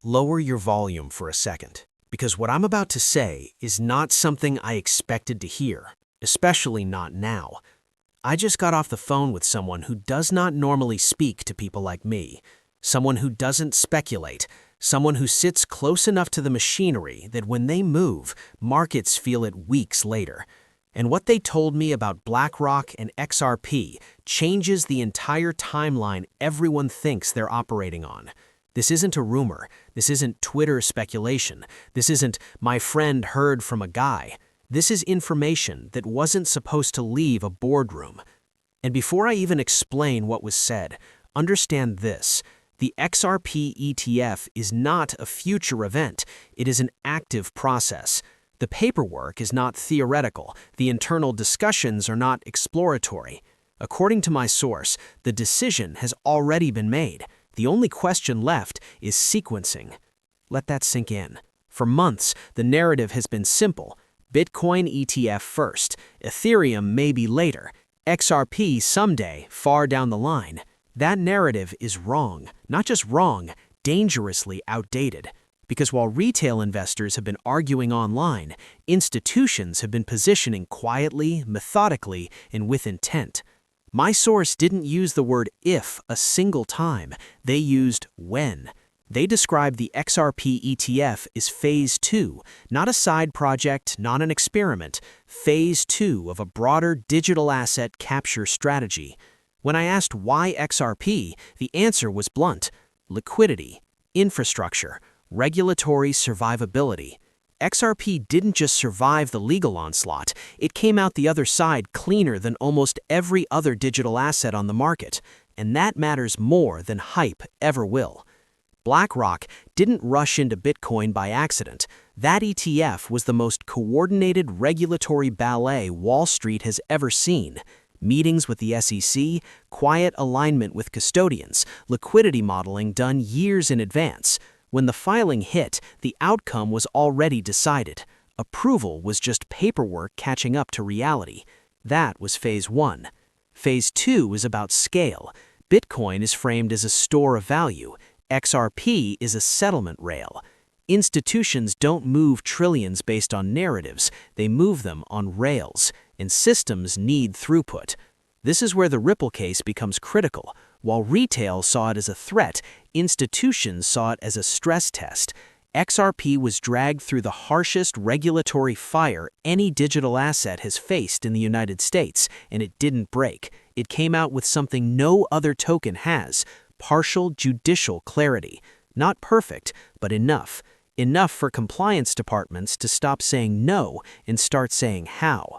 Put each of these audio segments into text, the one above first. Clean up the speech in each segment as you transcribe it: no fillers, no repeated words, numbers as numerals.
lower your volume for a second, because what I'm about to say is not something I expected to hear, especially not now. I just got off the phone with someone who does not normally speak to people like me, someone who doesn't speculate, someone who sits close enough to the machinery that when they move, markets feel it weeks later. And what they told me about BlackRock and XRP changes the entire timeline everyone thinks they're operating on. This isn't a rumor. This isn't Twitter speculation. This isn't my friend heard from a guy. This is information that wasn't supposed to leave a boardroom. And before I even explain what was said, understand this. The XRP ETF is not a future event. It is an active process. The paperwork is not theoretical. The internal discussions are not exploratory. According to my source, the decision has already been made. The only question left is sequencing. Let that sink in. For months, the narrative has been simple. Bitcoin ETF first, Ethereum maybe later, XRP someday, far down the line. That narrative is wrong. Not just wrong, dangerously outdated. Because while retail investors have been arguing online, institutions have been positioning quietly, methodically, and with intent. My source didn't use the word if a single time. They used when. They described the XRP ETF as Phase 2, not a side project, not an experiment, Phase 2 of a broader digital asset capture strategy. When I asked why XRP, the answer was blunt: liquidity, infrastructure, regulatory survivability. XRP didn't just survive the legal onslaught, it came out the other side cleaner than almost every other digital asset on the market, and that matters more than hype ever will. BlackRock didn't rush into Bitcoin by accident. That ETF was the most coordinated regulatory ballet Wall Street has ever seen. Meetings with the SEC, quiet alignment with custodians, liquidity modeling done years in advance. When the filing hit, the outcome was already decided. Approval was just paperwork catching up to reality. That was Phase 1. Phase 2 is about scale. Bitcoin is framed as a store of value. XRP is a settlement rail. Institutions don't move trillions based on narratives, they move them on rails, and systems need throughput. This is where the Ripple case becomes critical. While retail saw it as a threat, institutions saw it as a stress test. XRP was dragged through the harshest regulatory fire any digital asset has faced in the United States, and it didn't break. It came out with something no other token has: partial judicial clarity. Not perfect, but enough. Enough for compliance departments to stop saying no and start saying how.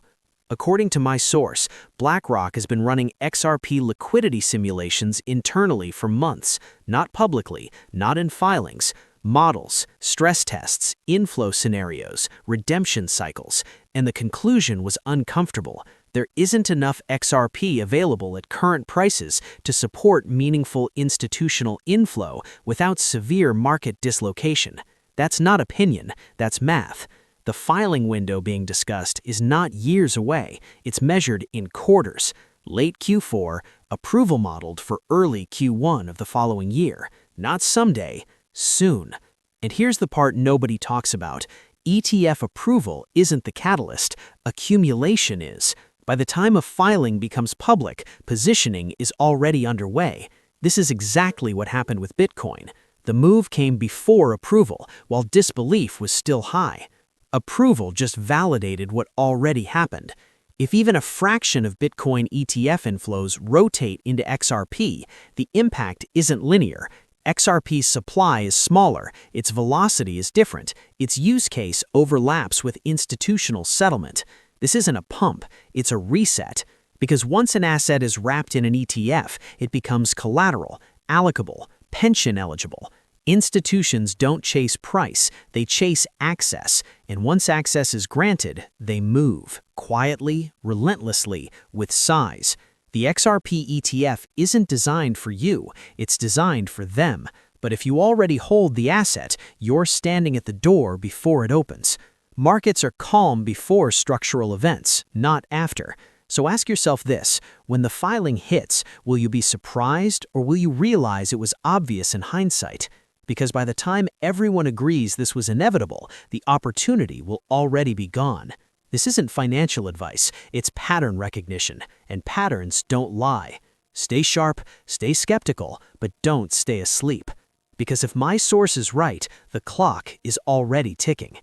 According to my source, BlackRock has been running XRP liquidity simulations internally for months, not publicly, not in filings. Models, stress tests, inflow scenarios, redemption cycles, and the conclusion was uncomfortable. There isn't enough XRP available at current prices to support meaningful institutional inflow without severe market dislocation. That's not opinion, that's math. The filing window being discussed is not years away, it's measured in quarters. Late Q4, approval modeled for early Q1 of the following year. Not someday, soon. And here's the part nobody talks about. ETF approval isn't the catalyst, accumulation is. By the time a filing becomes public, positioning is already underway. This is exactly what happened with Bitcoin. The move came before approval, while disbelief was still high. Approval just validated what already happened. If even a fraction of Bitcoin ETF inflows rotate into XRP, the impact isn't linear. XRP's supply is smaller, its velocity is different, its use case overlaps with institutional settlement. This isn't a pump, it's a reset. Because once an asset is wrapped in an ETF, it becomes collateral, allocable, pension eligible. Institutions don't chase price, they chase access, and once access is granted, they move, quietly, relentlessly, with size. The XRP ETF isn't designed for you, it's designed for them. But if you already hold the asset, you're standing at the door before it opens. Markets are calm before structural events, not after. So ask yourself this: when the filing hits, will you be surprised or will you realize it was obvious in hindsight? because by the time everyone agrees this was inevitable, the opportunity will already be gone. This isn't financial advice, it's pattern recognition, and patterns don't lie. Stay sharp, stay skeptical, but don't stay asleep. Because if my source is right, the clock is already ticking.